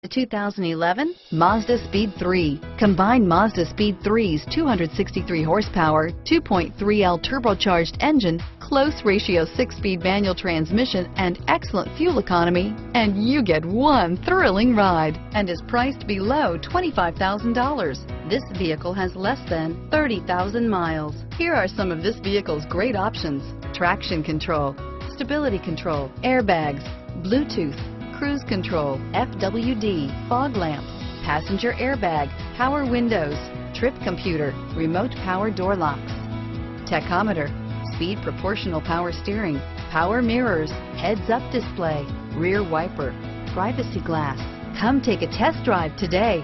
The 2011 Mazda Speed 3. Combine Mazda Speed 3's 263 horsepower, 2.3L turbocharged engine, close ratio 6-speed manual transmission, and excellent fuel economy, and you get one thrilling ride, and is priced below $25,000. This vehicle has less than 30,000 miles. Here are some of this vehicle's great options: traction control, stability control, airbags, Bluetooth, cruise control, FWD, fog lamps, passenger airbag, power windows, trip computer, remote power door locks, tachometer, speed proportional power steering, power mirrors, heads-up display, rear wiper, privacy glass. Come take a test drive today.